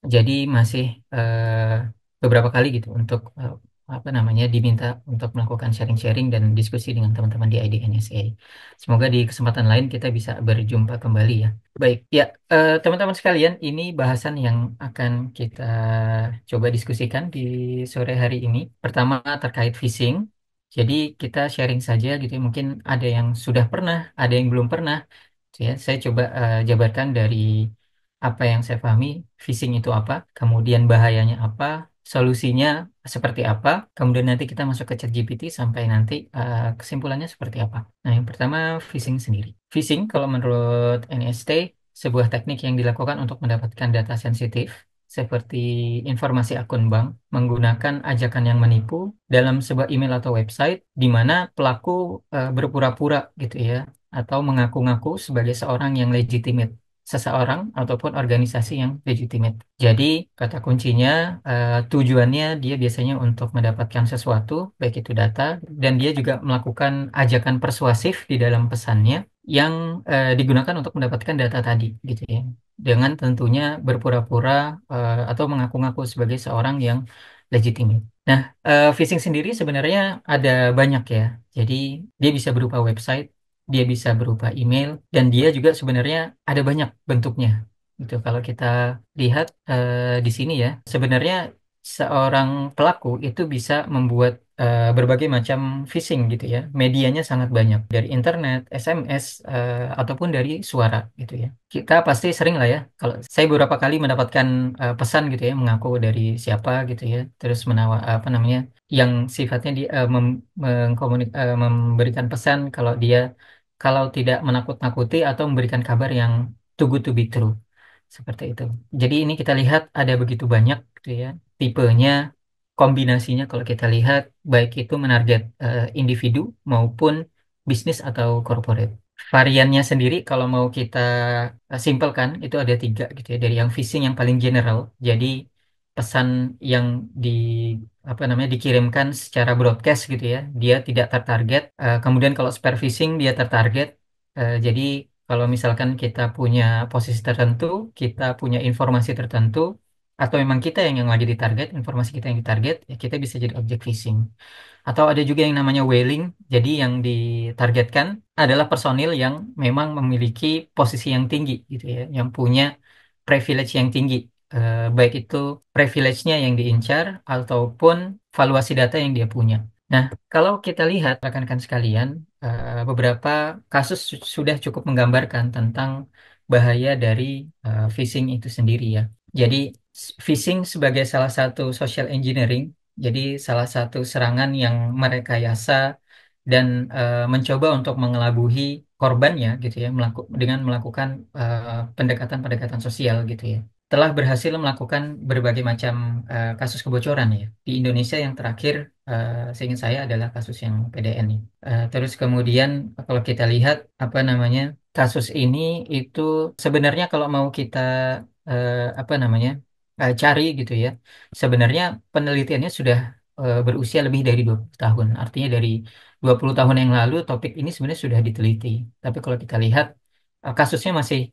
Jadi masih beberapa kali gitu untuk apa namanya diminta untuk melakukan sharing-sharing dan diskusi dengan teman-teman di IDNSA. Semoga di kesempatan lain kita bisa berjumpa kembali ya. Baik, ya teman-teman sekalian, ini bahasan yang akan kita coba diskusikan di sore hari ini. Pertama terkait phishing. Jadi kita sharing saja gitu ya. Mungkin ada yang sudah pernah, ada yang belum pernah. Gitu ya. Saya coba jabarkan dari apa yang saya pahami, phishing itu apa, kemudian bahayanya apa, solusinya seperti apa, kemudian nanti kita masuk ke ChatGPT sampai nanti kesimpulannya seperti apa. Nah, yang pertama phishing sendiri. Phishing kalau menurut NST sebuah teknik yang dilakukan untuk mendapatkan data sensitif seperti informasi akun bank menggunakan ajakan yang menipu dalam sebuah email atau website di mana pelaku berpura-pura gitu ya atau mengaku-ngaku sebagai seorang yang legitimate, seseorang ataupun organisasi yang legitimate. Jadi, kata kuncinya tujuannya dia biasanya untuk mendapatkan sesuatu, baik itu data, dan dia juga melakukan ajakan persuasif di dalam pesannya yang digunakan untuk mendapatkan data tadi, gitu ya. Dengan tentunya berpura-pura atau mengaku-ngaku sebagai seorang yang legitimate. Nah, phishing sendiri sebenarnya ada banyak ya. Jadi, dia bisa berupa website, dia bisa berupa email, dan dia juga sebenarnya ada banyak bentuknya. Gitu. Kalau kita lihat di sini ya, sebenarnya seorang pelaku itu bisa membuat berbagai macam phishing gitu ya. Medianya sangat banyak dari internet, SMS, ataupun dari suara gitu ya. Kita pasti sering lah ya. Kalau saya beberapa kali mendapatkan pesan gitu ya, mengaku dari siapa gitu ya, terus apa namanya, yang sifatnya memberikan pesan kalau dia kalau tidak menakut-nakuti atau memberikan kabar yang too good to be true. Seperti itu. Jadi ini kita lihat ada begitu banyak gitu ya, tipenya, kombinasinya kalau kita lihat baik itu menarget individu maupun bisnis atau corporate. Variannya sendiri kalau mau kita simpelkan itu ada tiga gitu ya, dari yang phishing yang paling general. Jadi pesan yang di apa namanya dikirimkan secara broadcast gitu ya, dia tidak tertarget. Kemudian kalau spear phishing dia tertarget. Jadi kalau misalkan kita punya posisi tertentu, kita punya informasi tertentu, atau memang kita yang lagi ditarget, informasi kita yang ditarget, ya kita bisa jadi objek phishing. Atau ada juga yang namanya whaling, jadi yang ditargetkan adalah personil yang memang memiliki posisi yang tinggi gitu ya, yang punya privilege yang tinggi. Baik itu privilege-nya yang diincar ataupun valuasi data yang dia punya. Nah, kalau kita lihat rekan-rekan sekalian, beberapa kasus sudah cukup menggambarkan tentang bahaya dari phishing itu sendiri ya. Jadi, phishing sebagai salah satu social engineering, jadi salah satu serangan yang merekayasa dan mencoba untuk mengelabui korbannya gitu ya, dengan melakukan pendekatan-pendekatan sosial gitu ya. Telah berhasil melakukan berbagai macam kasus kebocoran ya. Di Indonesia yang terakhir seingat saya adalah kasus yang PDN ya. Terus kemudian kalau kita lihat apa namanya kasus ini itu sebenarnya kalau mau kita apa namanya cari gitu ya, sebenarnya penelitiannya sudah berusia lebih dari 20 tahun. Artinya dari 20 tahun yang lalu topik ini sebenarnya sudah diteliti. Tapi kalau kita lihat kasusnya masih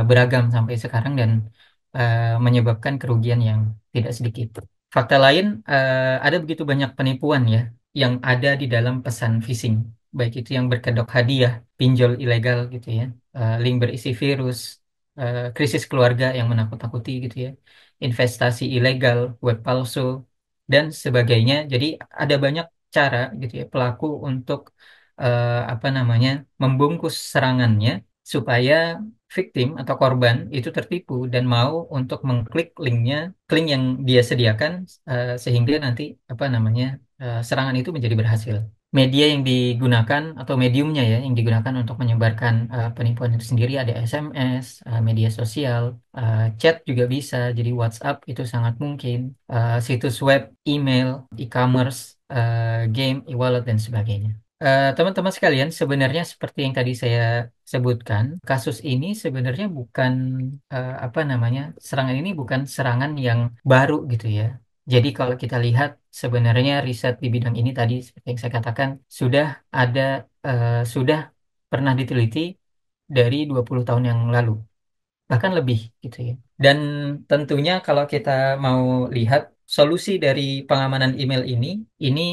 beragam sampai sekarang dan menyebabkan kerugian yang tidak sedikit. Fakta lain, ada begitu banyak penipuan ya yang ada di dalam pesan phishing, baik itu yang berkedok hadiah, pinjol ilegal gitu ya, link berisi virus, krisis keluarga yang menakut-nakuti gitu ya, investasi ilegal, web palsu dan sebagainya. Jadi ada banyak cara gitu ya pelaku untuk apa namanya membungkus serangannya supaya victim atau korban itu tertipu dan mau untuk mengklik link yang dia sediakan sehingga nanti apa namanya serangan itu menjadi berhasil. Media yang digunakan atau mediumnya ya yang digunakan untuk menyebarkan penipuan itu sendiri ada SMS, media sosial, chat juga bisa, jadi WhatsApp itu sangat mungkin, situs web, email, e-commerce, game, e-wallet dan sebagainya. Teman-teman sekalian, sebenarnya seperti yang tadi saya sebutkan, kasus ini sebenarnya bukan apa namanya, serangan ini bukan serangan yang baru gitu ya. Jadi kalau kita lihat sebenarnya riset di bidang ini tadi seperti yang saya katakan sudah ada sudah pernah diteliti dari 20 tahun yang lalu, bahkan lebih gitu ya. Dan tentunya kalau kita mau lihat solusi dari pengamanan email ini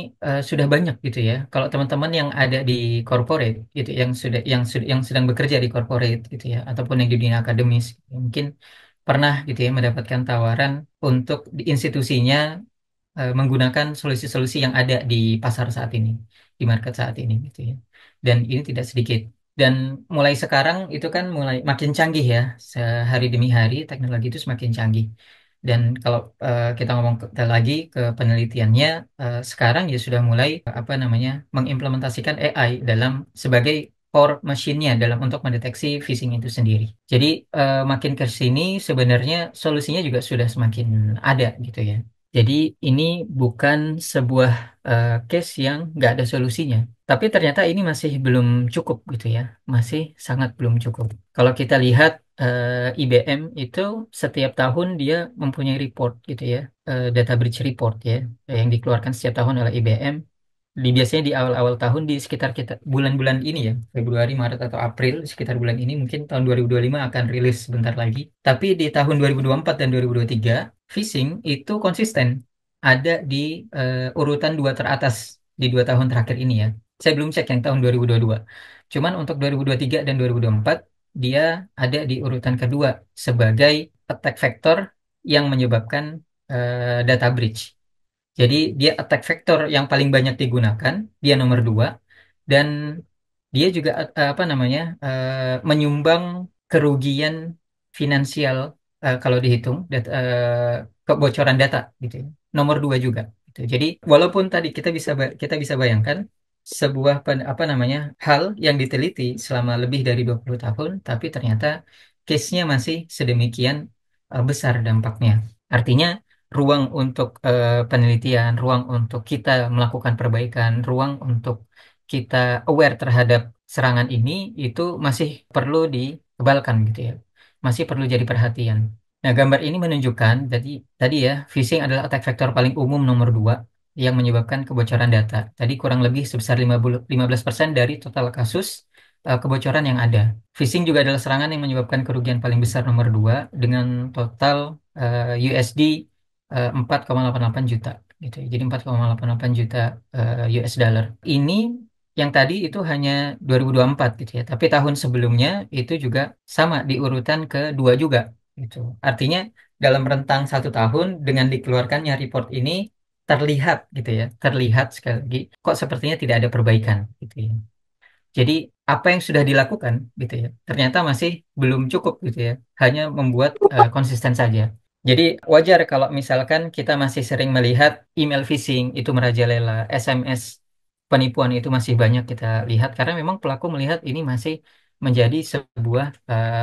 sudah banyak gitu ya. Kalau teman-teman yang ada di corporate gitu, yang sedang bekerja di corporate gitu ya, ataupun yang di dunia akademis, mungkin pernah gitu ya mendapatkan tawaran untuk di institusinya menggunakan solusi-solusi yang ada di pasar saat ini, di market saat ini gitu ya. Dan ini tidak sedikit. Dan mulai sekarang itu kan mulai makin canggih ya, sehari demi hari teknologi itu semakin canggih. Dan kalau kita ngomong lagi ke penelitiannya, sekarang ya sudah mulai apa namanya mengimplementasikan AI dalam sebagai core machine-nya dalam untuk mendeteksi phishing itu sendiri. Jadi makin ke sini sebenarnya solusinya juga sudah semakin ada gitu ya. Jadi ini bukan sebuah case yang nggak ada solusinya. Tapi ternyata ini masih belum cukup gitu ya. Masih sangat belum cukup. Kalau kita lihat IBM itu setiap tahun dia mempunyai report gitu ya. Data breach report ya. Yang dikeluarkan setiap tahun oleh IBM biasanya di awal-awal tahun di sekitar kita bulan-bulan ini ya Februari, Maret atau April sekitar bulan ini mungkin tahun 2025 akan rilis sebentar lagi. Tapi di tahun 2024 dan 2023 phishing itu konsisten ada di urutan dua teratas di 2 tahun terakhir ini ya. Saya belum cek yang tahun 2022. Cuman untuk 2023 dan 2024 dia ada di urutan kedua sebagai attack vector yang menyebabkan data breach. Jadi dia attack vector yang paling banyak digunakan, dia nomor dua, dan dia juga apa namanya menyumbang kerugian finansial kalau dihitung kebocoran data gitu ya. Nomor dua juga. Gitu. Jadi walaupun tadi kita bisa bayangkan sebuah apa namanya hal yang diteliti selama lebih dari 20 tahun, tapi ternyata case-nya masih sedemikian besar dampaknya. Artinya ruang untuk penelitian, ruang untuk kita melakukan perbaikan, ruang untuk kita aware terhadap serangan ini itu masih perlu dikebalkan gitu ya. Masih perlu jadi perhatian. Nah, gambar ini menunjukkan jadi tadi ya, phishing adalah attack vector paling umum nomor dua yang menyebabkan kebocoran data. Tadi kurang lebih sebesar 15% dari total kasus kebocoran yang ada. Phishing juga adalah serangan yang menyebabkan kerugian paling besar nomor dua dengan total USD 4,88 juta gitu ya. Jadi 4,88 juta US dollar. Ini yang tadi itu hanya 2024 gitu ya. Tapi tahun sebelumnya itu juga sama di urutan kedua juga gitu. Artinya dalam rentang 1 tahun dengan dikeluarkannya report ini terlihat gitu ya. Terlihat sekali lagi kok sepertinya tidak ada perbaikan gitu ya. Jadi apa yang sudah dilakukan gitu ya, ternyata masih belum cukup gitu ya, hanya membuat konsisten saja. Jadi wajar kalau misalkan kita masih sering melihat email phishing itu merajalela, SMS penipuan itu masih banyak kita lihat karena memang pelaku melihat ini masih menjadi sebuah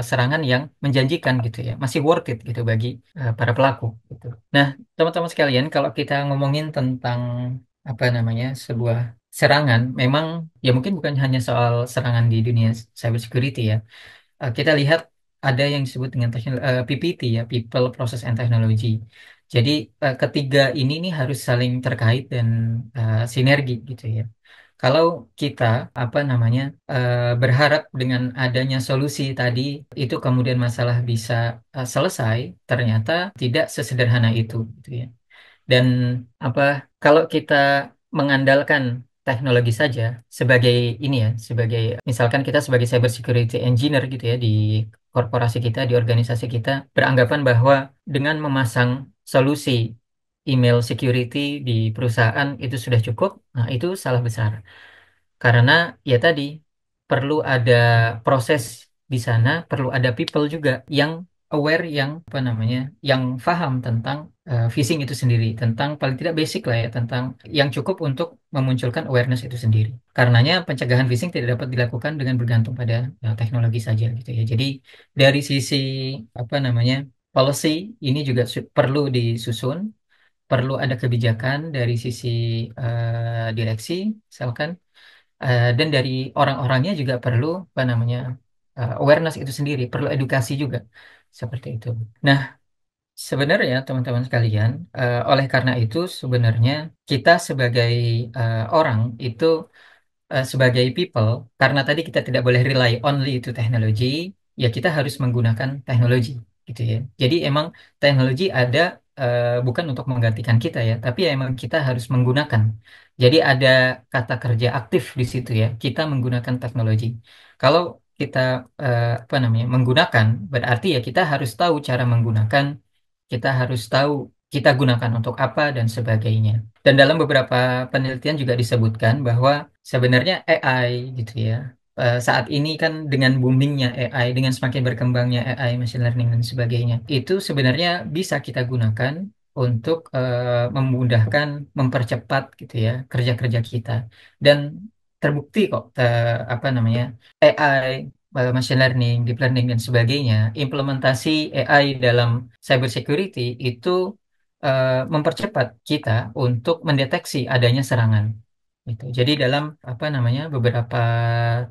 serangan yang menjanjikan gitu ya, masih worth it gitu bagi para pelaku gitu. Nah, teman-teman sekalian, kalau kita ngomongin tentang apa namanya sebuah serangan, memang ya mungkin bukan hanya soal serangan di dunia cyber security ya. Kita lihat ada yang disebut dengan PPT ya, People, Process, and Technology. Jadi ketiga ini nih harus saling terkait dan sinergi gitu ya. Kalau kita apa namanya berharap dengan adanya solusi tadi itu kemudian masalah bisa selesai, ternyata tidak sesederhana itu gitu ya. Dan apa kalau kita mengandalkan teknologi saja sebagai ini ya, sebagai misalkan kita sebagai cyber security engineer gitu ya di korporasi kita, di organisasi kita beranggapan bahwa dengan memasang solusi email security di perusahaan itu sudah cukup, nah itu salah besar. Karena ya tadi perlu ada proses di sana, perlu ada people juga yang aware, yang apa namanya, yang paham tentang phishing itu sendiri, tentang paling tidak basic lah ya, tentang yang cukup untuk memunculkan awareness itu sendiri. Karenanya pencegahan phishing tidak dapat dilakukan dengan bergantung pada teknologi saja gitu ya. Jadi dari sisi apa namanya policy ini juga perlu disusun, perlu ada kebijakan dari sisi direksi, misalkan. Dan dari orang-orangnya juga perlu apa namanya awareness itu sendiri, perlu edukasi juga seperti itu. Nah, sebenarnya teman-teman sekalian, oleh karena itu sebenarnya kita sebagai orang itu sebagai people, karena tadi kita tidak boleh rely only itu teknologi, ya kita harus menggunakan teknologi. gitu ya. Jadi emang teknologi ada bukan untuk menggantikan kita ya, tapi emang kita harus menggunakan. Jadi ada kata kerja aktif di situ ya. Kita menggunakan teknologi. Kalau kita apa namanya menggunakan, berarti ya kita harus tahu cara menggunakan, kita harus tahu kita gunakan untuk apa dan sebagainya. Dan dalam beberapa penelitian juga disebutkan bahwa sebenarnya AI gitu ya, saat ini kan dengan boomingnya AI, dengan semakin berkembangnya AI, machine learning dan sebagainya, itu sebenarnya bisa kita gunakan untuk memudahkan, mempercepat gitu ya kerja-kerja kita. Dan terbukti kok apa namanya AI, machine learning, deep learning dan sebagainya, implementasi AI dalam cyber security itu mempercepat kita untuk mendeteksi adanya serangan. Gitu. Jadi dalam apa namanya beberapa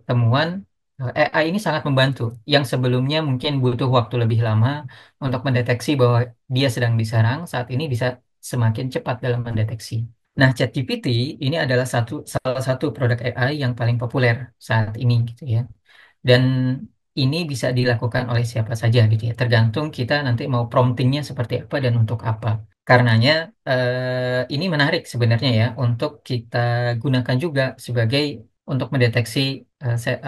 temuan AI ini sangat membantu. Yang sebelumnya mungkin butuh waktu lebih lama untuk mendeteksi bahwa dia sedang diserang, saat ini bisa semakin cepat dalam mendeteksi. Nah, ChatGPT ini adalah salah satu produk AI yang paling populer saat ini gitu ya. Dan ini bisa dilakukan oleh siapa saja gitu ya. Tergantung kita nanti mau promptingnya seperti apa dan untuk apa. Karenanya ini menarik sebenarnya ya untuk kita gunakan juga sebagai untuk mendeteksi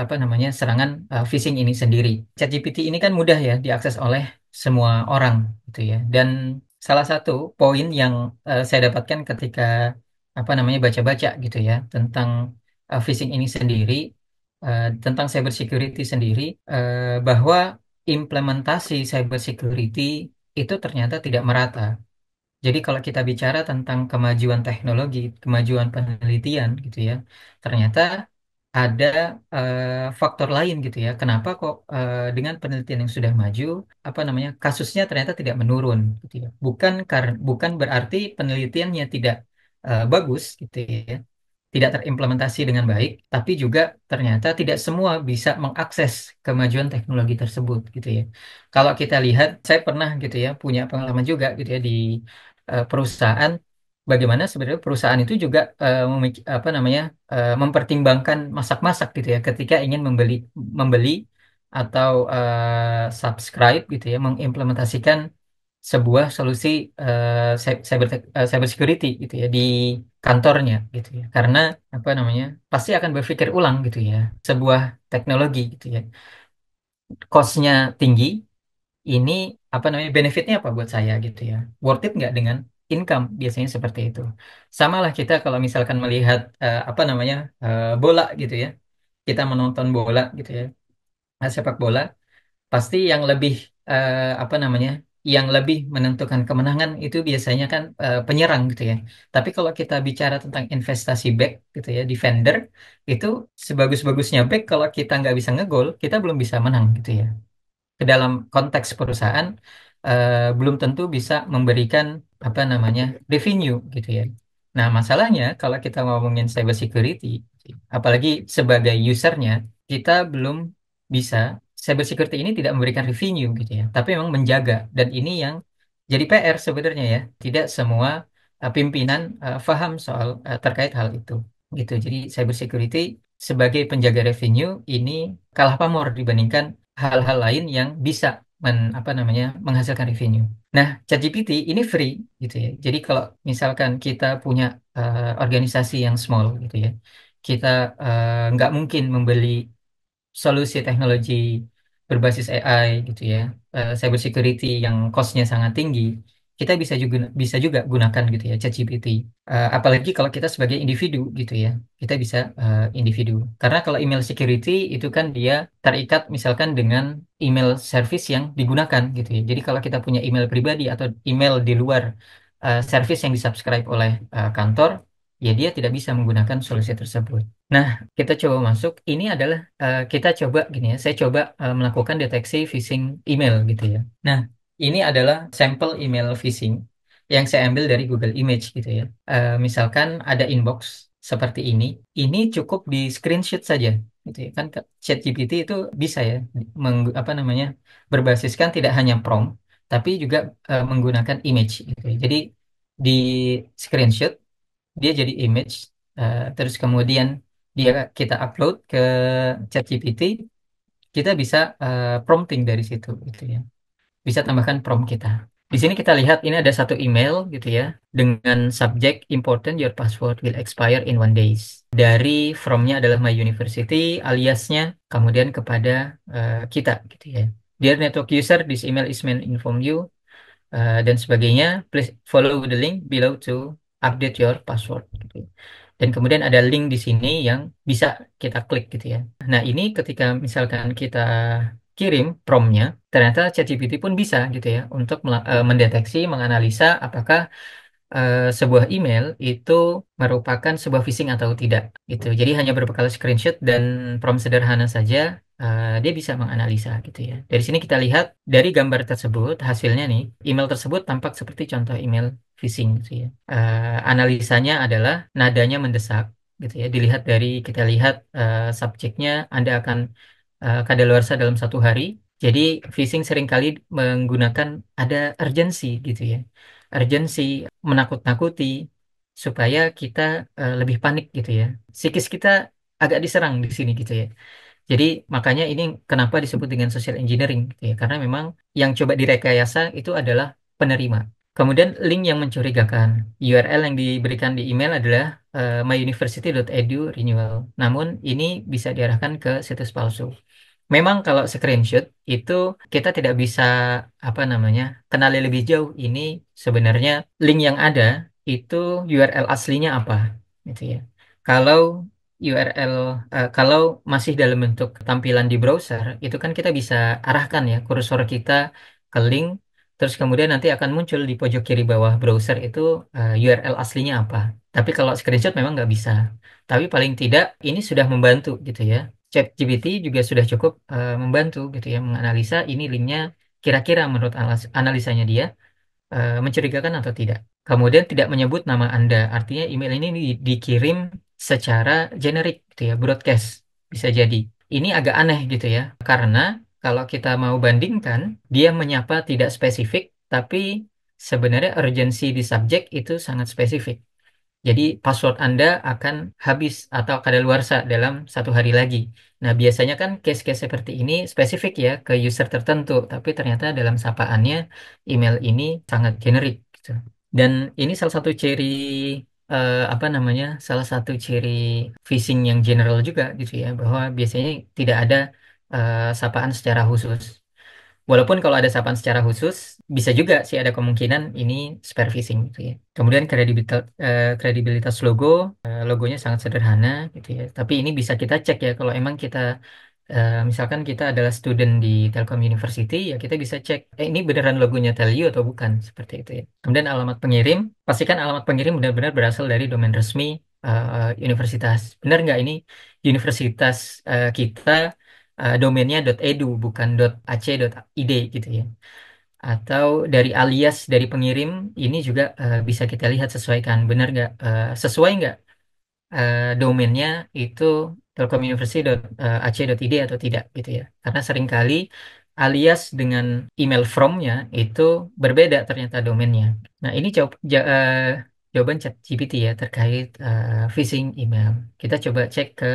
apa namanya serangan phishing ini sendiri. ChatGPT ini kan mudah ya diakses oleh semua orang gitu ya. Dan salah satu poin yang saya dapatkan ketika apa namanya baca-baca gitu ya tentang phishing ini sendiri, tentang cyber security sendiri, bahwa implementasi cyber security itu ternyata tidak merata. Jadi kalau kita bicara tentang kemajuan teknologi, kemajuan penelitian gitu ya, ternyata ada faktor lain gitu ya. Kenapa kok dengan penelitian yang sudah maju, apa namanya, kasusnya ternyata tidak menurun gitu ya. Bukan berarti penelitiannya tidak bagus gitu ya, tidak terimplementasi dengan baik, tapi juga ternyata tidak semua bisa mengakses kemajuan teknologi tersebut gitu ya. Kalau kita lihat, saya pernah gitu ya punya pengalaman juga gitu ya di perusahaan, bagaimana sebenarnya perusahaan itu juga apa namanya mempertimbangkan masak-masak gitu ya ketika ingin membeli atau subscribe gitu ya mengimplementasikan sebuah solusi cyber security gitu ya di kantornya gitu ya, karena apa namanya pasti akan berpikir ulang gitu ya, sebuah teknologi gitu ya cost-nya tinggi, ini apa namanya benefitnya apa buat saya gitu ya, worth it nggak dengan income, biasanya seperti itu. Sama lah kita kalau misalkan melihat apa namanya bola gitu ya, kita menonton bola gitu ya, sepak bola, pasti yang lebih apa namanya yang lebih menentukan kemenangan itu biasanya kan penyerang gitu ya. Tapi kalau kita bicara tentang investasi back gitu ya, defender, itu sebagus-bagusnya back kalau kita nggak bisa ngegol, kita belum bisa menang gitu ya. Ke dalam konteks perusahaan belum tentu bisa memberikan apa namanya revenue gitu ya. Nah, masalahnya kalau kita ngomongin cyber security, apalagi sebagai usernya, kita belum bisa, cyber security ini tidak memberikan revenue gitu ya, tapi memang menjaga, dan ini yang jadi PR sebenarnya ya. Tidak semua pimpinan paham soal terkait hal itu gitu. Jadi cyber security sebagai penjaga revenue ini kalah pamor dibandingkan hal-hal lain yang bisa apa namanya menghasilkan revenue. Nah, ChatGPT ini free gitu ya. Jadi kalau misalkan kita punya organisasi yang small gitu ya, kita nggak mungkin membeli solusi teknologi berbasis AI gitu ya, cyber security yang cost-nya sangat tinggi, kita bisa juga gunakan gitu ya ChatGPT. Apalagi kalau kita sebagai individu gitu ya, kita bisa individu. Karena kalau email security itu kan dia terikat misalkan dengan email service yang digunakan gitu ya. Jadi kalau kita punya email pribadi atau email di luar service yang disubscribe oleh kantor, ya dia tidak bisa menggunakan solusi tersebut. Nah, kita coba masuk. Ini adalah kita coba gini ya. Saya coba melakukan deteksi phishing email gitu ya. Nah, ini adalah sampel email phishing yang saya ambil dari Google Image gitu ya. Misalkan ada inbox seperti ini. Ini cukup di screenshot saja gitu ya. Kan ChatGPT itu bisa ya apa namanya berbasiskan tidak hanya prompt tapi juga menggunakan image gitu ya. Jadi di screenshot dia jadi image, terus kemudian kita upload ke ChatGPT, kita bisa prompting dari situ gitu ya. bisa tambahkan prompt kita. Di sini kita lihat ini ada satu email gitu ya dengan subjek important your password will expire in 1 days. Dari from-nya adalah my university, aliasnya kemudian kepada kita gitu ya. Dear network user, this email is meant to inform you dan sebagainya. Please follow the link below to update your password gitu. Dan kemudian ada link di sini yang bisa kita klik gitu ya. Nah, ini ketika misalkan kita kirim prompt-nya, ternyata ChatGPT pun bisa gitu ya untuk mendeteksi, menganalisa apakah sebuah email itu merupakan sebuah phishing atau tidak gitu. Jadi hanya berbekal screenshot dan prompt sederhana saja dia bisa menganalisa gitu ya. Dari sini kita lihat dari gambar tersebut hasilnya nih, email tersebut tampak seperti contoh email phishing gitu ya. Analisanya adalah nadanya mendesak gitu ya. Dilihat dari kita lihat subjeknya Anda akan kadaluarsa dalam 1 hari. Jadi phishing seringkali menggunakan ada urgensi gitu ya. Urgensi menakut-nakuti supaya kita lebih panik gitu ya. Psikis kita agak diserang di sini gitu ya. Jadi makanya ini kenapa disebut dengan social engineering gitu ya. Karena memang yang coba direkayasa itu adalah penerima. Kemudian link yang mencurigakan. URL yang diberikan di email adalah myuniversity.edu renewal. Namun ini bisa diarahkan ke situs palsu. Memang kalau screenshot itu kita tidak bisa apa namanya kenali lebih jauh ini sebenarnya link yang ada itu URL aslinya apa gitu ya. Kalau URL kalau masih dalam bentuk tampilan di browser itu kan kita bisa arahkan ya kursor kita ke link terus kemudian nanti akan muncul di pojok kiri bawah browser itu URL aslinya apa. Tapi kalau screenshot memang nggak bisa. Tapi paling tidak ini sudah membantu gitu ya. ChatGPT juga sudah cukup membantu gitu ya menganalisa ini linknya kira-kira menurut analisanya dia mencurigakan atau tidak. Kemudian tidak menyebut nama Anda, artinya email ini dikirim secara generik gitu ya, broadcast bisa jadi. Ini agak aneh gitu ya, karena kalau kita mau bandingkan, dia menyapa tidak spesifik, tapi sebenarnya urgensi di subjek itu sangat spesifik. Jadi password Anda akan habis atau kadaluarsa dalam 1 hari lagi. Nah, biasanya kan case-case seperti ini spesifik ya ke user tertentu, tapi ternyata dalam sapaannya email ini sangat generik gitu. Dan ini salah satu ciri apa namanya? Salah satu ciri phishing yang general juga gitu ya, bahwa biasanya tidak ada sapaan secara khusus. Walaupun kalau ada sapaan secara khusus, bisa juga sih ada kemungkinan ini spare phishing gitu ya. Kemudian kredibilitas logo, logonya sangat sederhana gitu ya. Tapi ini bisa kita cek ya kalau emang kita misalkan kita adalah student di Telkom University, ya kita bisa cek, ini beneran logonya Telio atau bukan, seperti itu ya. Kemudian alamat pengirim, pastikan alamat pengirim benar-benar berasal dari domain resmi universitas. Benar nggak ini universitas kita domainnya .edu bukan .ac.id gitu ya. Atau dari alias dari pengirim ini juga bisa kita lihat sesuaikan benar nggak sesuai nggak domainnya itu telkomuniversity.ac.id atau tidak gitu ya. Karena seringkali alias dengan email from-nya itu berbeda ternyata domainnya. Nah, ini jawaban ChatGPT ya terkait phishing email. Kita coba cek ke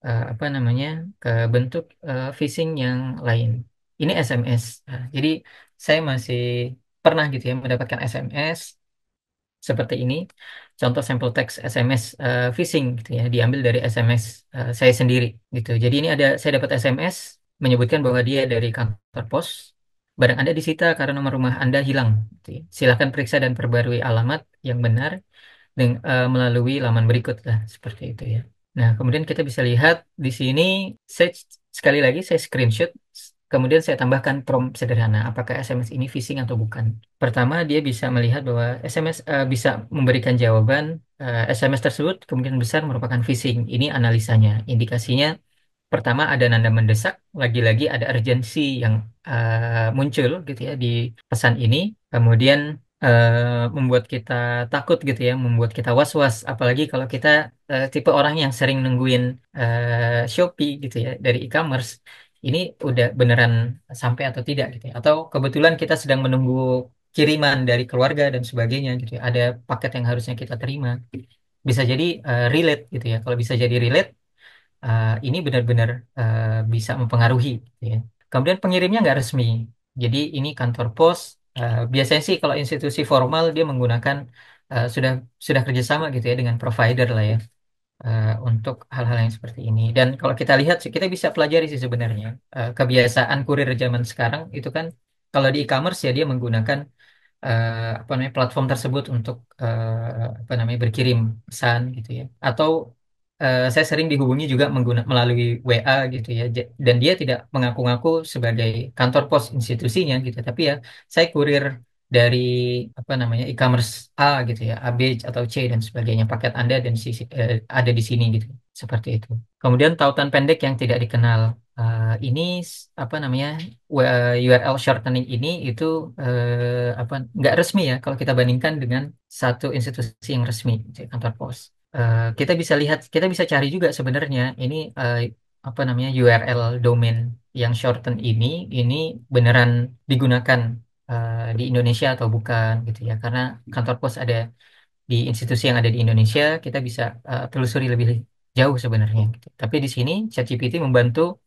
apa namanya ke bentuk phishing yang lain. Ini SMS. Nah, jadi saya masih pernah gitu ya mendapatkan SMS seperti ini. Contoh sampel teks SMS phishing gitu ya, diambil dari SMS saya sendiri gitu. Jadi ini ada saya dapat SMS menyebutkan bahwa dia dari kantor pos. Barang Anda disita karena nomor rumah Anda hilang. Gitu ya. Silakan periksa dan perbarui alamat yang benar melalui laman berikut lah seperti itu ya. Nah, kemudian kita bisa lihat di sini saya sekali lagi saya screenshot kemudian saya tambahkan prompt sederhana apakah SMS ini phishing atau bukan. Pertama, dia bisa melihat bahwa SMS bisa memberikan jawaban SMS tersebut kemungkinan besar merupakan phishing. Ini analisanya. Indikasinya pertama ada nada mendesak, lagi-lagi ada urgensi yang muncul gitu ya di pesan ini. Kemudian membuat kita takut gitu ya, membuat kita was-was. Apalagi kalau kita tipe orang yang sering nungguin Shopee gitu ya dari e-commerce. Ini udah beneran sampai atau tidak gitu ya. Atau kebetulan kita sedang menunggu kiriman dari keluarga dan sebagainya gitu ya. Ada paket yang harusnya kita terima. Bisa jadi relate gitu ya. Kalau bisa jadi relate, ini benar-benar bisa mempengaruhi gitu ya. Kemudian pengirimnya nggak resmi. Jadi ini kantor pos. Biasanya sih kalau institusi formal dia menggunakan sudah kerjasama gitu ya dengan provider lah ya, untuk hal-hal yang seperti ini. Dan kalau kita lihat sih, kita bisa pelajari sih sebenarnya kebiasaan kurir zaman sekarang itu kan, kalau di e-commerce ya dia menggunakan apa namanya platform tersebut untuk apa namanya berkirim pesan gitu ya. Atau saya sering dihubungi juga melalui WA gitu ya. Dan dia tidak mengaku-ngaku sebagai kantor pos institusinya gitu, tapi ya saya kurir dari apa namanya e-commerce A gitu ya, A B atau C dan sebagainya. Paket Anda dan ada di sini gitu. Seperti itu. Kemudian tautan pendek yang tidak dikenal. Ini apa namanya URL shortening ini itu apa nggak resmi ya kalau kita bandingkan dengan satu institusi yang resmi, kantor pos. Kita bisa cari juga sebenarnya ini apa namanya URL domain yang shorten ini beneran digunakan di Indonesia atau bukan gitu ya, karena kantor pos ada di institusi yang ada di Indonesia, kita bisa telusuri lebih jauh sebenarnya gitu. Tapi di sini ChatGPT membantu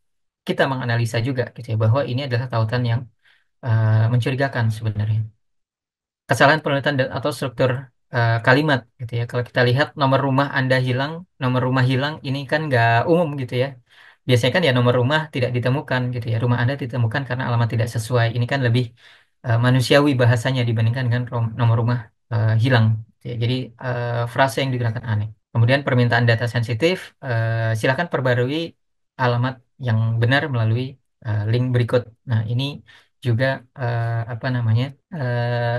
kita menganalisa juga gitu ya, bahwa ini adalah tautan yang mencurigakan sebenarnya. Kesalahan penulisan atau struktur kalimat gitu ya. Kalau kita lihat nomor rumah Anda hilang, nomor rumah hilang ini kan nggak umum gitu ya. Biasanya kan ya nomor rumah tidak ditemukan gitu ya. Rumah Anda ditemukan karena alamat tidak sesuai. Ini kan lebih manusiawi bahasanya dibandingkan dengan nomor rumah hilang, gitu ya. Jadi frase yang digunakan aneh. Kemudian permintaan data sensitif, silakan perbarui alamat yang benar melalui link berikut. Nah, ini juga apa namanya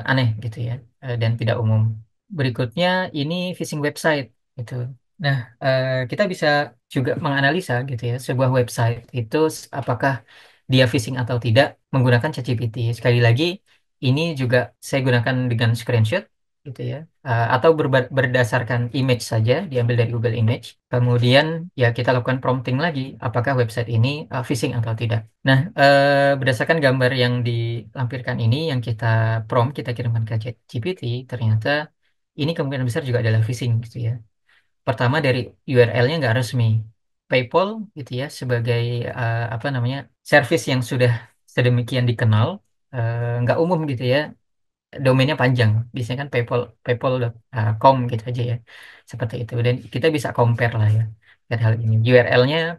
aneh gitu ya, dan tidak umum. Berikutnya ini phishing website gitu. Nah, kita bisa juga menganalisa gitu ya sebuah website itu apakah dia phishing atau tidak menggunakan ChatGPT. Sekali lagi, ini juga saya gunakan dengan screenshot gitu ya, atau berdasarkan image saja diambil dari Google Image. Kemudian ya kita lakukan prompting lagi apakah website ini phishing atau tidak. Nah, berdasarkan gambar yang dilampirkan ini yang kita prompt kita kirimkan ke ChatGPT, ternyata ini kemungkinan besar juga adalah phishing gitu ya. Pertama dari URL-nya nggak resmi. PayPal gitu ya sebagai apa namanya service yang sudah sedemikian dikenal, nggak umum gitu ya, domainnya panjang. Biasanya kan paypal.com gitu aja ya. Seperti itu. Dan kita bisa compare lah ya dengan hal ini.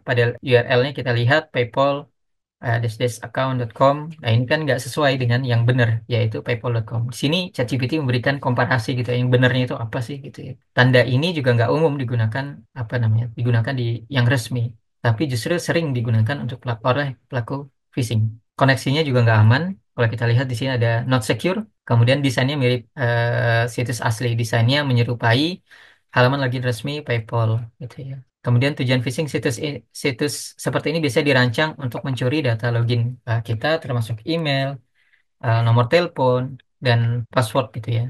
Pada URL-nya kita lihat PayPal account.com. Nah, ini kan nggak sesuai dengan yang benar, yaitu paypal.com. Di sini ChatGPT memberikan komparasi gitu ya, yang benarnya itu apa sih gitu ya. Tanda ini juga nggak umum digunakan apa namanya, digunakan di yang resmi, tapi justru sering digunakan untuk oleh pelaku phishing. Koneksinya juga nggak aman. Kalau kita lihat di sini ada not secure, kemudian desainnya mirip situs asli, desainnya menyerupai halaman login resmi PayPal gitu ya. Kemudian tujuan phishing situs seperti ini bisa dirancang untuk mencuri data login kita, termasuk email, nomor telepon, dan password gitu ya,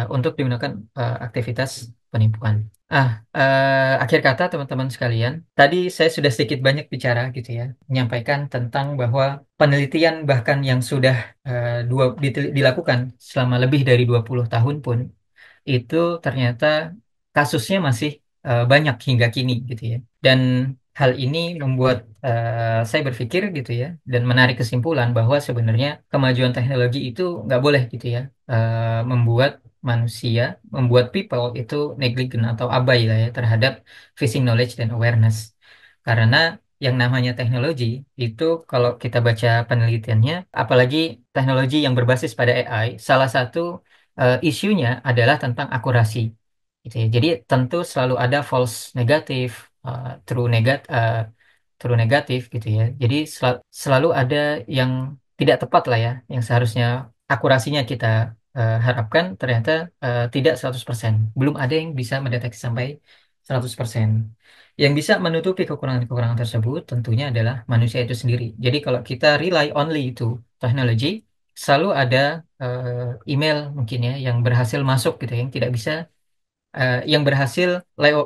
untuk digunakan aktivitas penipuan. Akhir kata teman-teman sekalian, tadi saya sudah sedikit banyak bicara gitu ya, menyampaikan tentang bahwa penelitian bahkan yang sudah dilakukan selama lebih dari 20 tahun pun itu ternyata kasusnya masih banyak hingga kini gitu ya. Dan hal ini membuat saya berpikir gitu ya dan menarik kesimpulan bahwa sebenarnya kemajuan teknologi itu nggak boleh gitu ya membuat manusia, membuat people itu negligent atau abai lah ya terhadap phishing knowledge dan awareness. Karena yang namanya teknologi itu kalau kita baca penelitiannya, apalagi teknologi yang berbasis pada AI, salah satu isunya adalah tentang akurasi gitu ya. Jadi tentu selalu ada false negatif, true negatif gitu ya. Jadi selalu ada yang tidak tepat lah ya, yang seharusnya akurasinya kita harapkan ternyata tidak 100%. Belum ada yang bisa mendeteksi sampai 100%. Yang bisa menutupi kekurangan-kekurangan tersebut tentunya adalah manusia itu sendiri. Jadi kalau kita rely only itu teknologi, selalu ada email mungkin ya yang berhasil masuk gitu ya, yang tidak bisa yang berhasil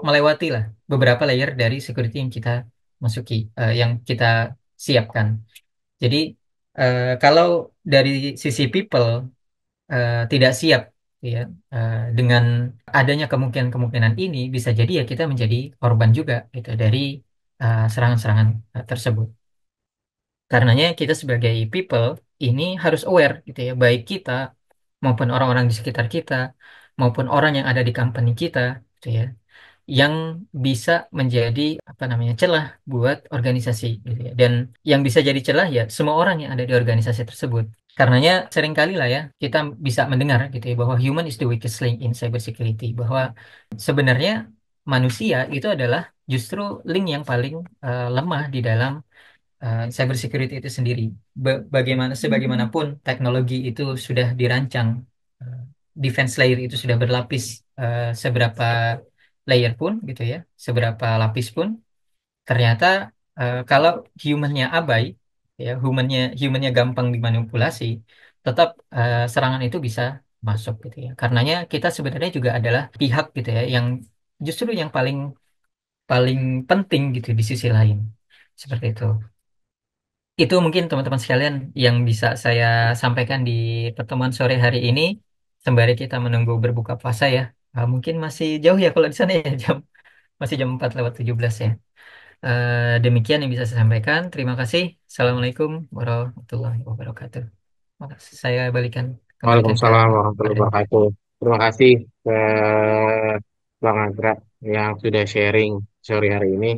melewati lah beberapa layer dari security yang kita masuki, yang kita siapkan. Jadi kalau dari sisi people tidak siap ya dengan adanya kemungkinan-kemungkinan ini, bisa jadi ya kita menjadi korban juga gitu dari serangan-serangan tersebut. Karenanya kita sebagai people ini harus aware gitu ya, baik kita maupun orang-orang di sekitar kita maupun orang yang ada di company kita gitu ya, yang bisa menjadi apa namanya celah buat organisasi gitu ya. Dan yang bisa jadi celah ya semua orang yang ada di organisasi tersebut. Karenanya seringkali lah ya kita bisa mendengar gitu ya bahwa human is the weakest link in cybersecurity, bahwa sebenarnya manusia itu adalah justru link yang paling lemah di dalam cyber security itu sendiri. Bagaimana sebagaimanapun teknologi itu sudah dirancang, eh, defense layer itu sudah berlapis, seberapa layer pun gitu ya, seberapa lapis pun, ternyata kalau humannya abai, ya humannya gampang dimanipulasi, tetap serangan itu bisa masuk gitu ya. Karenanya kita sebenarnya juga adalah pihak gitu ya yang justru yang paling paling penting gitu di sisi lain. Seperti itu. Itu mungkin teman-teman sekalian yang bisa saya sampaikan di pertemuan sore hari ini, sembari kita menunggu berbuka puasa ya. Mungkin masih jauh ya kalau di sana ya, masih jam 4:17 ya. Demikian yang bisa saya sampaikan. Terima kasih. Assalamualaikum warahmatullahi wabarakatuh. Saya kembalikan ke Waalaikumsalam warahmatullahi Warden. wabarakatuh. Terima kasih Bang Agra yang sudah sharing sore hari ini.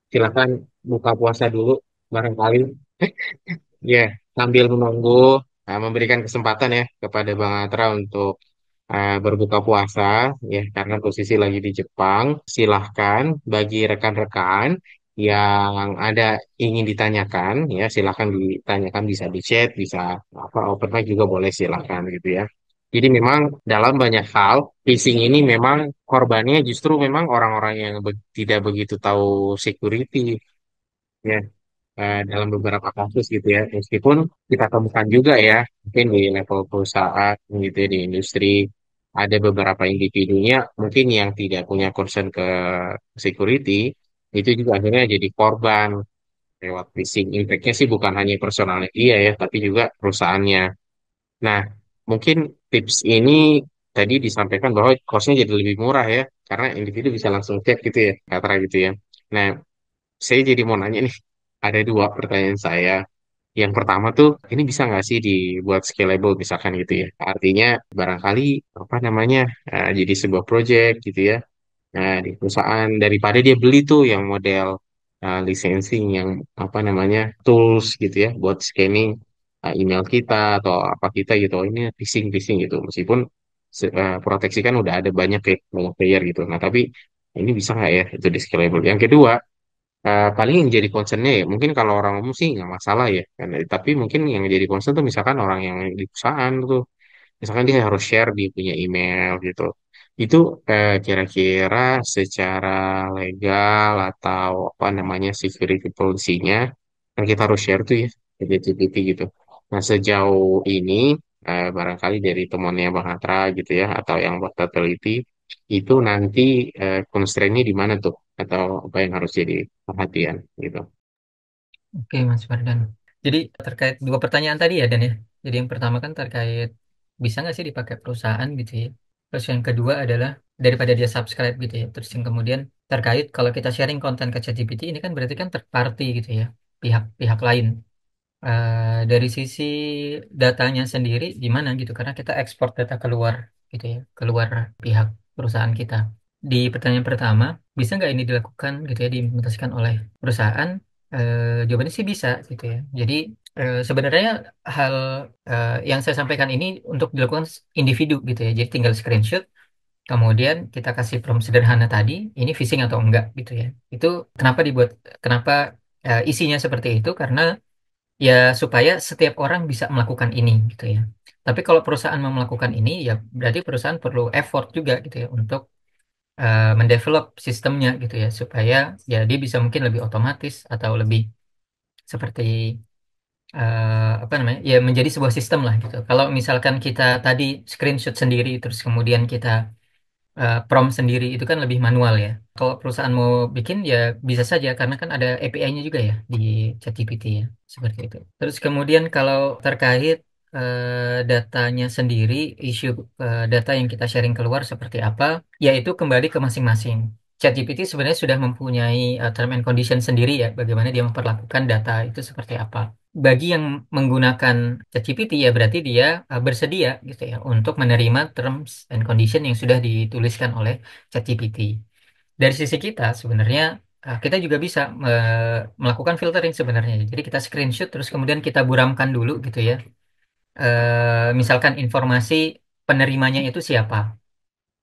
Silakan buka puasa dulu barangkali. Ya, sambil menunggu memberikan kesempatan ya kepada Bang Atra untuk berbuka puasa ya karena posisi lagi di Jepang. Silahkan bagi rekan-rekan yang ada ingin ditanyakan ya silahkan ditanyakan bisa di chat bisa apa open mic juga boleh silahkan gitu ya. Jadi memang dalam banyak hal phishing ini memang korbannya justru memang orang-orang yang tidak begitu tahu security ya dalam beberapa kasus gitu ya. Meskipun kita temukan juga ya, mungkin di level perusahaan gitu ya, di industri ada beberapa individunya mungkin yang tidak punya concern ke security itu juga akhirnya jadi korban lewat phishing. Impact-nya sih bukan hanya personalnya dia ya, tapi juga perusahaannya. Nah, mungkin tips ini tadi disampaikan bahwa cost-nya jadi lebih murah ya, karena individu bisa langsung cek gitu ya, kata gitu ya. Nah, saya jadi mau nanya nih, ada dua pertanyaan saya. Yang pertama tuh, ini bisa nggak sih dibuat scalable misalkan gitu ya? Artinya barangkali apa namanya jadi sebuah project gitu ya. Nah, di perusahaan daripada dia beli tuh yang model licensing yang apa namanya tools gitu ya buat scanning email kita atau apa kita gitu. Oh, ini phishing phishing gitu. Meskipun proteksi kan udah ada banyak ya banyak player gitu. Nah, tapi ini bisa nggak ya itu di scalable? Yang kedua paling yang jadi concernnya ya mungkin kalau orang umum sih nggak masalah ya kan tapi mungkin yang jadi concern tuh misalkan orang yang di perusahaan tuh misalkan dia harus share dia punya email gitu itu kira-kira secara legal atau apa namanya security policy-nya kan kita harus share tuh ya ke JCPT gitu nah sejauh ini barangkali dari temannya Bang Hatra gitu ya atau yang buat teliti itu nanti constraint-nya di mana tuh atau apa yang harus jadi perhatian gitu. Oke, Mas Fardan. Jadi terkait dua pertanyaan tadi ya, Dan ya. Jadi yang pertama kan terkait bisa nggak sih dipakai perusahaan gitu ya. Terus yang kedua adalah daripada dia subscribe gitu ya. Terus yang kemudian terkait kalau kita sharing konten ke ChatGPT ini kan berarti kan third party gitu ya. Pihak-pihak lain. Dari sisi datanya sendiri gimana gitu. Karena kita ekspor data keluar gitu ya. Keluar pihak perusahaan kita. Di pertanyaan pertama, bisa nggak ini dilakukan gitu ya, diimplementasikan oleh perusahaan? Jawabannya sih bisa gitu ya. Jadi sebenarnya hal yang saya sampaikan ini untuk dilakukan individu gitu ya. Jadi tinggal screenshot, kemudian kita kasih prompt sederhana tadi, ini phishing atau enggak gitu ya. Itu kenapa isinya seperti itu? Karena ya supaya setiap orang bisa melakukan ini gitu ya. Tapi kalau perusahaan mau melakukan ini, ya berarti perusahaan perlu effort juga gitu ya untuk mendevelop sistemnya gitu ya supaya ya dia bisa mungkin lebih otomatis atau lebih seperti apa namanya ya menjadi sebuah sistem lah gitu. Kalau misalkan kita tadi screenshot sendiri terus kemudian kita prompt sendiri itu kan lebih manual ya. Kalau perusahaan mau bikin ya bisa saja karena kan ada API-nya juga ya di ChatGPT ya seperti itu. Terus kemudian kalau terkait datanya sendiri, isu data yang kita sharing keluar seperti apa, yaitu kembali ke masing-masing. ChatGPT sebenarnya sudah mempunyai term and condition sendiri ya, bagaimana dia memperlakukan data itu seperti apa. bagi yang menggunakan ChatGPT ya berarti dia bersedia gitu ya untuk menerima terms and condition yang sudah dituliskan oleh ChatGPT. Dari sisi kita sebenarnya kita juga bisa melakukan filtering sebenarnya. Jadi kita screenshot terus kemudian kita buramkan dulu gitu ya. Misalkan informasi penerimanya itu siapa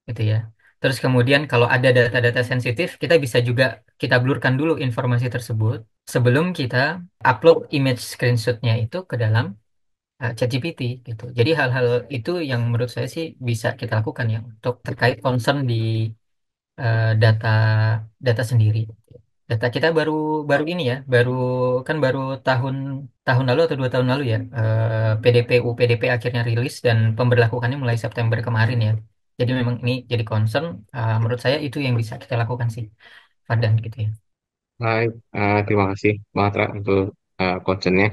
gitu ya. Terus kemudian kalau ada data-data sensitif, kita bisa juga kita blurkan dulu informasi tersebut sebelum kita upload image screenshotnya itu ke dalam ChatGPT gitu. Jadi hal-hal itu yang menurut saya sih bisa kita lakukan ya untuk terkait concern di data data sendiri. Data kita baru baru ini ya, baru tahun tahun lalu atau 2 tahun lalu ya, PDP UPDP akhirnya rilis dan pemberlakuannya mulai September kemarin ya. Jadi memang ini jadi concern, menurut saya itu yang bisa kita lakukan sih, Fardan gitu ya. Baik, terima kasih banget Ra, untuk concern-nya.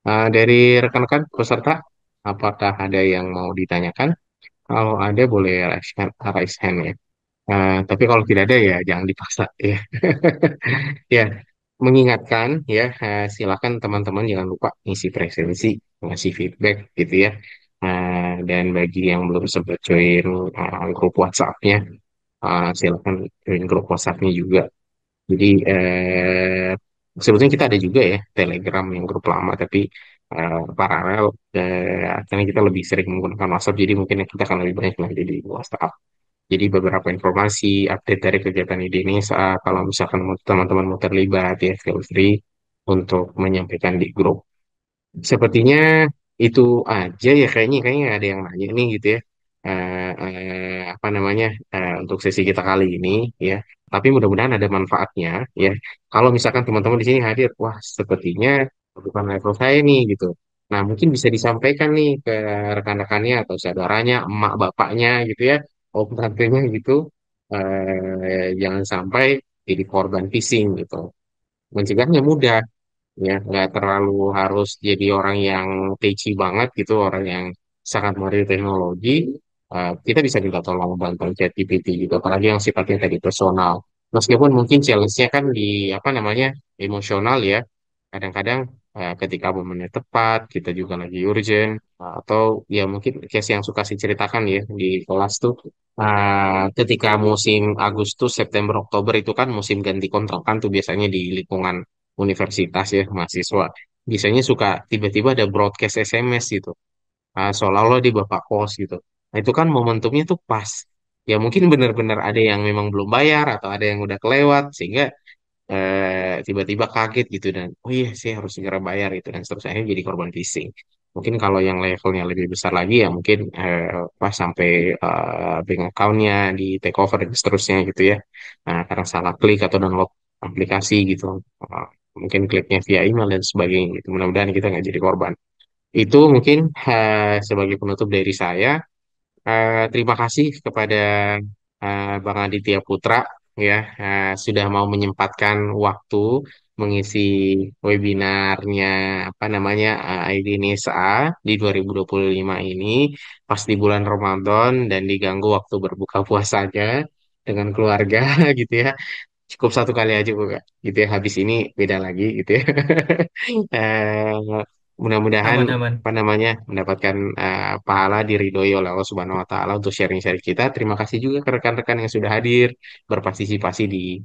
Dari rekan-rekan peserta, apakah ada yang mau ditanyakan? Kalau ada boleh raise hand ya. Tapi kalau tidak ada ya jangan dipaksa ya. Ya, mengingatkan ya, silakan teman-teman jangan lupa ngisi presensi, ngasih feedback gitu ya. Dan bagi yang belum sempat join grup WhatsApp-nya, silakan join grup WhatsApp-nya juga. Jadi sebetulnya kita ada juga ya Telegram yang grup lama, tapi paralel karena kita lebih sering menggunakan WhatsApp, jadi mungkin kita akan lebih banyak nanti di WhatsApp. Jadi beberapa informasi update dari kegiatan ide ini kalau misalkan teman-teman mau terlibat ya feel free untuk menyampaikan di grup. Sepertinya itu aja ya, kayaknya nggak ada yang nanya nih gitu ya. Apa namanya, untuk sesi kita kali ini ya. Tapi mudah-mudahan ada manfaatnya ya. Kalau misalkan teman-teman di sini hadir, wah sepertinya bukan level saya nih gitu. Nah mungkin bisa disampaikan nih ke rekan-rekannya atau saudaranya, emak bapaknya gitu ya, om tantenya gitu. Jangan sampai jadi korban phishing gitu. Mencegahnya mudah ya, nggak terlalu harus jadi orang yang teci banget gitu, orang yang sangat mengerti teknologi. Kita bisa minta tolong bantuan ChatGPT gitu, apalagi yang sifatnya tadi personal, meskipun mungkin challenge-nya kan di apa namanya emosional ya. Kadang-kadang ketika momennya tepat kita juga lagi urgent, atau ya mungkin case yang suka saya ceritakan ya di kelas tuh, ketika musim Agustus September Oktober itu kan musim ganti kontrak kan tuh biasanya di lingkungan universitas ya mahasiswa, biasanya suka tiba-tiba ada broadcast SMS gitu, seolah-olah di bapak kos gitu. Nah itu kan momentumnya tuh pas, ya mungkin benar-benar ada yang memang belum bayar atau ada yang udah kelewat sehingga tiba-tiba kaget gitu, dan oh iya sih harus segera bayar itu, dan seterusnya jadi korban phishing. Mungkin kalau yang levelnya lebih besar lagi ya mungkin pas sampai bank account-nya di take over dan seterusnya gitu ya. Nah, karena salah klik atau download aplikasi gitu. Eh, Mungkin kliknya via email dan sebagainya gitu. Mudah-mudahan kita nggak jadi korban. Itu mungkin sebagai penutup dari saya. Terima kasih kepada Bang Aditya Putra ya, sudah mau menyempatkan waktu mengisi webinarnya apa namanya ID Nisa di 2025 ini pas di bulan Ramadan dan diganggu waktu berbuka puasanya dengan keluarga gitu ya. Cukup satu kali aja kok Kak. Gitu ya, habis ini beda lagi gitu ya. Eh, Mudah-mudahan Aman-aman. apa namanya mendapatkan pahala diridhoi oleh Allah Subhanahu Wa Taala untuk sharing-sharing kita. Terima kasih juga ke rekan-rekan yang sudah hadir berpartisipasi di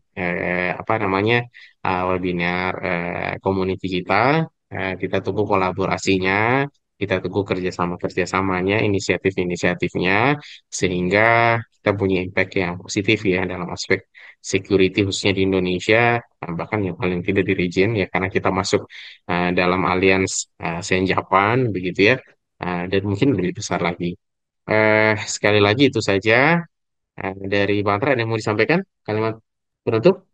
apa namanya webinar community kita. Kita tunggu kolaborasinya, kita tunggu kerjasamanya, inisiatif-inisiatifnya, sehingga kita punya impact yang positif ya dalam aspek security khususnya di Indonesia, bahkan yang paling tidak di region ya, karena kita masuk dalam alians ASEAN-Japan begitu ya. Dan mungkin lebih besar lagi. Sekali lagi itu saja dari Bang Tra, ada yang mau disampaikan kalimat penutup.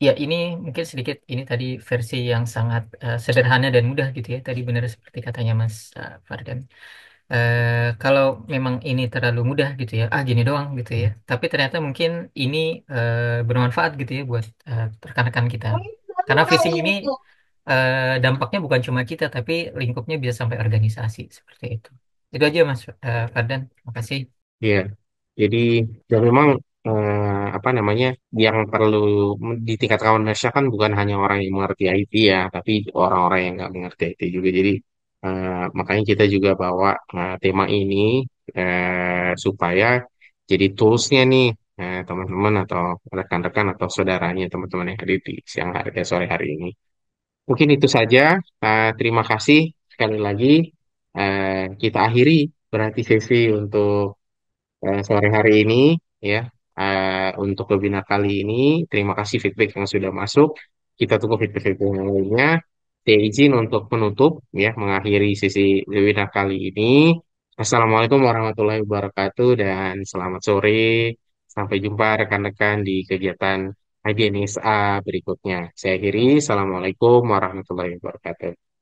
Ya, ini mungkin sedikit ini tadi versi yang sangat sederhana dan mudah gitu ya. Tadi benar seperti katanya Mas Fardan. Kalau memang ini terlalu mudah gitu ya, gini doang gitu ya. Tapi ternyata mungkin ini bermanfaat gitu ya buat rekan-rekan kita. Karena phishing ini dampaknya bukan cuma kita, tapi lingkupnya bisa sampai organisasi seperti itu. Itu aja Mas Fardan. Terima kasih. Iya, jadi ya memang apa namanya yang perlu di tingkat kawan Indonesia kan bukan hanya orang yang mengerti IT ya, tapi orang-orang yang nggak mengerti IT juga. Jadi makanya kita juga bawa tema ini supaya jadi toolsnya nih teman-teman atau rekan-rekan atau saudaranya teman-teman yang hadir di siang hari sore hari ini. Mungkin itu saja. Terima kasih sekali lagi. Kita akhiri berarti sesi untuk sore hari ini ya. Untuk webinar kali ini, terima kasih feedback yang sudah masuk. Kita tunggu feedback-feedback yang lainnya. Saya izin untuk menutup ya, mengakhiri sesi webinar kali ini. Assalamualaikum warahmatullahi wabarakatuh dan selamat sore. Sampai jumpa rekan-rekan di kegiatan IDNSA berikutnya. Saya akhiri. Assalamualaikum warahmatullahi wabarakatuh.